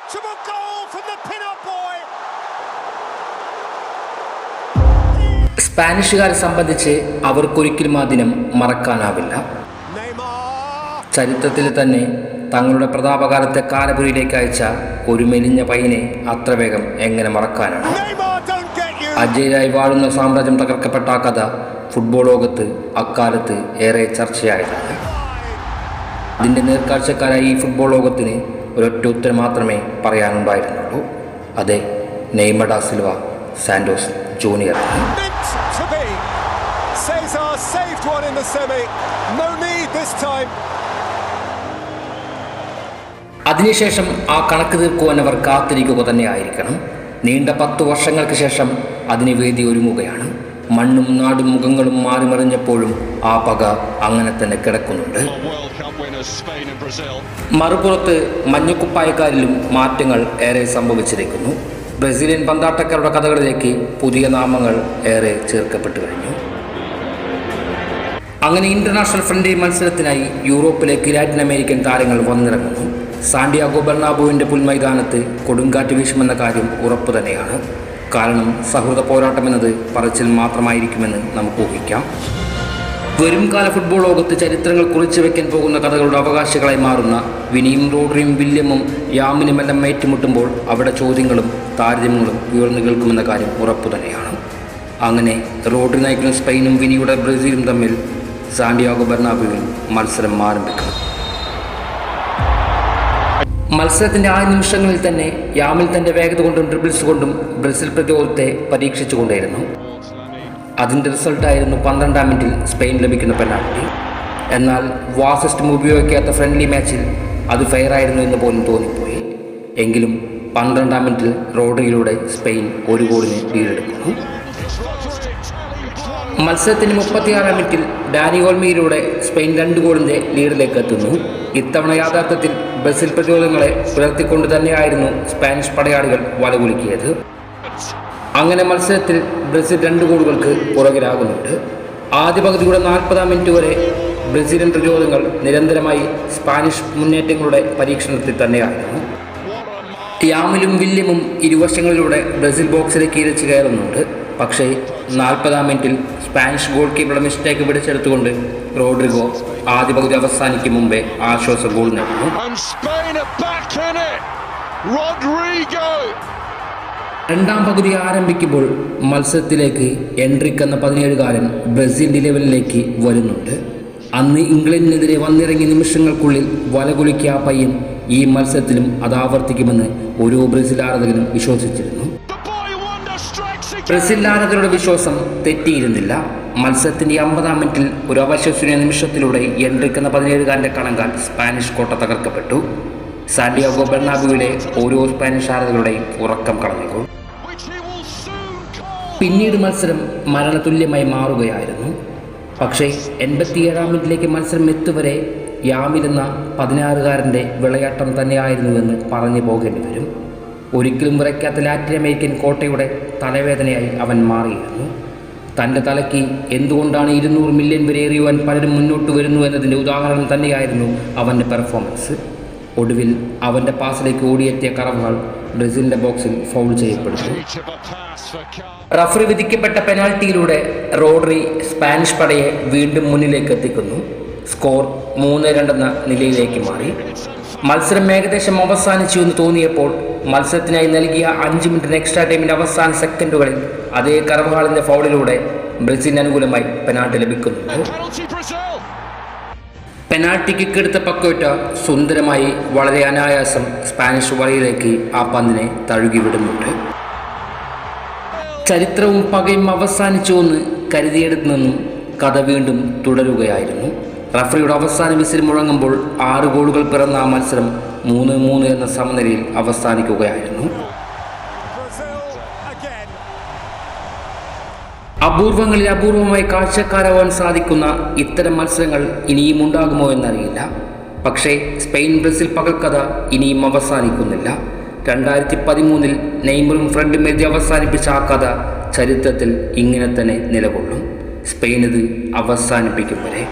Inevitable goal from the pin-up boy. സ്പാനിഷുകാരെ സംബന്ധിച്ച് അവർക്കൊരിക്കലും ആ ദിനം മറക്കാനാവില്ല. ചരിത്രത്തിൽ തന്നെ തങ്ങളുടെ പ്രതാപകാലത്തെ കാലപുരിയിലേക്ക് അയച്ച ഒരു മെലിഞ്ഞ പയ്യനെ അത്ര വേഗം എങ്ങനെ മറക്കാനാണ്? അജയ്യായി വാഴുന്ന സാമ്രാജ്യം തകർക്കപ്പെട്ട ആ കഥ ഫുട്ബോൾ ലോകത്ത് അക്കാലത്ത് ഏറെ ചർച്ചയായതാണ്. അതിൻ്റെ നേർക്കാഴ്ചക്കാരായി ഈ ഫുട്ബോൾ ലോകത്തിന് ഒരൊറ്റ ഉത്തരം മാത്രമേ പറയാനുണ്ടായിരുന്നുള്ളൂ. അതെ, Neymar da Silva Santos junior. അതിനുശേഷം ആ കണക്ക് തീർക്കുവാൻ അവർ കാത്തിരിക്കുക തന്നെ ആയിരിക്കണം. നീണ്ട 10 വർഷങ്ങൾക്ക് ശേഷം അതിന് വേദി ഒരുങ്ങുകയാണ്. മണ്ണും നാടും മുഖങ്ങളും മാറിമറിഞ്ഞപ്പോഴും ആ പക അങ്ങനെ തന്നെ കിടക്കുന്നുണ്ട്. മറുപുറത്ത് മഞ്ഞക്കുപ്പായക്കാരിലും മാറ്റങ്ങൾ ഏറെ സംഭവിച്ചിരിക്കുന്നു. ബ്രസീലിയൻ പന്താട്ടക്കാരുടെ കഥകളിലേക്ക് പുതിയ നാമങ്ങൾ ഏറെ ചേർക്കപ്പെട്ടു കഴിഞ്ഞു. അങ്ങനെ ഇന്റർനാഷണൽ ഫ്രണ്ട്ലി മത്സരത്തിനായി യൂറോപ്പിലേക്ക് ലാറ്റിൻ അമേരിക്കൻ താരങ്ങൾ വന്നിറങ്ങുന്നു. സാന്റിയാഗോ ബെർണാബോവിൻ്റെ പുൽമൈതാനത്ത് കൊടുങ്കാറ്റ് വീശുമെന്ന കാര്യം ഉറപ്പു തന്നെയാണ്. കാരണം സൗഹൃദ പോരാട്ടമെന്നത് പറച്ചിൽ മാത്രമായിരിക്കുമെന്ന് നമുക്ക് ഊഹിക്കാം. വരുംകാല ഫുട്ബോൾ ലോകത്ത് ചരിത്രങ്ങൾ കുറിച്ചു വയ്ക്കാൻ പോകുന്ന കഥകളുടെ അവകാശികളായി മാറുന്ന വിനിയും റോഡ്രിയും വില്യമും യാമിനുമെല്ലാം ഏറ്റുമുട്ടുമ്പോൾ അവിടെ ചോദ്യങ്ങളും താരതമ്യങ്ങളും ഉയർന്നു കേൾക്കുമെന്ന കാര്യം ഉറപ്പു തന്നെയാണ്. അങ്ങനെ റോഡ്രി നയിക്കുന്ന സ്പെയിനും വിനിയുടെ ബ്രസീലും തമ്മിൽ സാന്റിയാഗോ ബെർണാബോയിൽ മത്സരം ആരംഭിക്കും. മത്സരത്തിൻ്റെ ആദ്യ നിമിഷങ്ങളിൽ തന്നെ യാമിൽ തൻ്റെ വേഗത കൊണ്ടും ഡ്രിബിൾസ് കൊണ്ടും ബ്രസീൽ പ്രതിരോധത്തെ പരീക്ഷിച്ചുകൊണ്ടേയിരുന്നു. അതിൻ്റെ റിസൾട്ടായിരുന്നു 12ാം മിനിറ്റിൽ സ്പെയിൻ ലഭിക്കുന്ന പെനാൽറ്റി. എന്നാൽ വാർ സിസ്റ്റം ഉപയോഗിക്കാത്ത ഫ്രണ്ട്ലി മാച്ചിൽ അത് ഫെയറായിരുന്നു എന്ന് പോലും തോന്നിപ്പോയി. എങ്കിലും 12ാം മിനിറ്റിൽ റോഡ്രിയിലൂടെ സ്പെയിൻ 1 ഗോളിന് ലീഡെടുക്കുന്നു. മത്സരത്തിന് 36ാം മിനിറ്റിൽ ഡാനി ഓൾമിയിലൂടെ സ്പെയിൻ 2 ഗോളിൻ്റെ ലീഡിലേക്ക് എത്തുന്നു. ഇത്തവണ യാഥാർത്ഥ്യത്തിൽ ബ്രസീൽ പ്രതിരോധങ്ങളെ പുലർത്തിക്കൊണ്ട് തന്നെയായിരുന്നു സ്പാനിഷ് പടയാളികൾ വലകുലുക്കിയത്. അങ്ങനെ മത്സരത്തിൽ ബ്രസീൽ 2 ഗോളുകൾക്ക് പുറകിലാകുന്നുണ്ട്. ആദ്യ പകുതിയുടെ 40ാം മിനിറ്റ് വരെ ബ്രസീലിയൻ പ്രതിരോധങ്ങൾ നിരന്തരമായി സ്പാനിഷ് മുന്നേറ്റങ്ങളുടെ പരീക്ഷണത്തിൽ തന്നെയായിരുന്നു. യാമിലും വില്യമും ഇരുവശങ്ങളിലൂടെ ബ്രസീൽ ബോക്സിലേക്ക് ഇരച്ചു കയറുന്നുണ്ട്. പക്ഷേ 40ാം മിനിറ്റിൽ സ്പാനിഷ് ഗോൾ കീപ്പറുടെ മിസ്റ്റേക്ക് പിടിച്ചെടുത്തുകൊണ്ട് റോഡ്രിഗോ ആദ്യ പകുതി അവസാനിക്കും മുമ്പേ ആശ്വാസ ഗോൾ നേടുന്നു. 2ാം പകുതി ആരംഭിക്കുമ്പോൾ മത്സരത്തിലേക്ക് എൻട്രിക് എന്ന 17കാരൻ ബ്രസീൽ ലെവലിലേക്ക് വരുന്നുണ്ട്. അന്ന് ഇംഗ്ലണ്ടിനെതിരെ വന്നിറങ്ങിയ നിമിഷങ്ങൾക്കുള്ളിൽ വലകുലുക്കിയ ആ പയ്യൻ ഈ മത്സരത്തിലും അത് ആവർത്തിക്കുമെന്ന് ഓരോ ബ്രസീൽ ആരാധകനും വിശ്വസിച്ചിരുന്നു. ബ്രസീൽ ആരാധകരുടെ വിശ്വാസം തെറ്റിയിരുന്നില്ല. മത്സരത്തിൻ്റെ 50ാം മിനിറ്റിൽ ഒരു അവശ്വസനീയ നിമിഷത്തിലൂടെ എൻട്രിക് എന്ന 17കാരൻ്റെ കണങ്കാൽ സ്പാനിഷ് കോട്ട തകർക്കപ്പെട്ടു. സാന്റിയാഗോ ബെർണാബോയിലെ ഓരോ സ്പാനിഷ് ആരാധകരുടെയും ഉറക്കം കളഞ്ഞു. പിന്നീട് മത്സരം മരണതുല്യമായി മാറുകയായിരുന്നു. പക്ഷേ 87ാം മിനിറ്റിലേക്ക് മത്സരം എത്തുവരെ യാമിലെന്ന 16കാരൻ്റെ വിളയാട്ടം തന്നെയായിരുന്നുവെന്ന് പറഞ്ഞു പോകേണ്ടി വരും. ഒരിക്കലും വിറയ്ക്കാത്ത ലാറ്റിൻ അമേരിക്കൻ കോട്ടയുടെ തലവേദനയായി അവൻ മാറിയിരുന്നു. തൻ്റെ തലയ്ക്ക് എന്തുകൊണ്ടാണ് 200 മില്യൺ വരെ എറിയുവാൻ പലരും മുന്നോട്ട് വരുന്നു എന്നതിൻ്റെ ഉദാഹരണം തന്നെയായിരുന്നു അവൻ്റെ പെർഫോമൻസ്. ഒടുവിൽ അവൻ്റെ പാസിലേക്ക് ഓടിയെത്തിയ കറവകൾ ബ്രസീലിൻ്റെ ബോക്സിൽ ഫൗൾ ചെയ്യപ്പെടുന്നു. റഫറി വിധിക്കപ്പെട്ട പെനാൽറ്റിയിലൂടെ റോഡ്രി സ്പാനിഷ് പടയെ വീണ്ടും മുന്നിലേക്ക് എത്തിക്കുന്നു. സ്കോർ 3-2 എന്ന നിലയിലേക്ക് മാറി. മത്സരം ഏകദേശം അവസാനിച്ചു എന്ന് തോന്നിയപ്പോൾ മത്സരത്തിനായി നൽകിയ 5 മിനിറ്റിന് എക്സ്ട്രാ ടൈമിൻ്റെ അവസാന സെക്കൻഡുകളിൽ അതേ കർവഹാളിൻ്റെ ഫൗളിലൂടെ ബ്രസീലിന് അനുകൂലമായി പെനാൽറ്റി ലഭിക്കുന്നുണ്ട്. പെനാൽറ്റി കിക്ക് എടുത്ത പക്കോറ്റ സുന്ദരമായി വളരെ അനായാസം സ്പാനിഷ് വലയിലേക്ക് ആ പന്തിനെ തഴുകി വിടുന്നുണ്ട്. ചരിത്രവും പകയും അവസാനിച്ചുവെന്ന് കരുതിയെടുത്തു നിന്നും കഥ വീണ്ടും തുടരുകയായിരുന്നു. റഫറിയുടെ അവസാന വിസിൽ മുഴങ്ങുമ്പോൾ 6 ഗോളുകൾ പിറന്ന ആ മത്സരം 3-3 എന്ന സമനിലയിൽ അവസാനിക്കുകയായിരുന്നു. അപൂർവങ്ങളിൽ അപൂർവമായി കാഴ്ചക്കാരാവാൻ സാധിക്കുന്ന ഇത്തരം മത്സരങ്ങൾ ഇനിയും ഉണ്ടാകുമോ എന്നറിയില്ല. പക്ഷേ സ്പെയിൻ ബ്രസീൽ പകൽക്കഥ ഇനിയും അവസാനിക്കുന്നില്ല. 2013 നെയ്മറും ഫ്രണ്ടും എഴുതി അവസാനിപ്പിച്ച ആ കഥ ചരിത്രത്തിൽ ഇങ്ങനെ തന്നെ നിലകൊള്ളും. സ്പെയിൻ ഇത് അവസാനിപ്പിക്കും വരെ.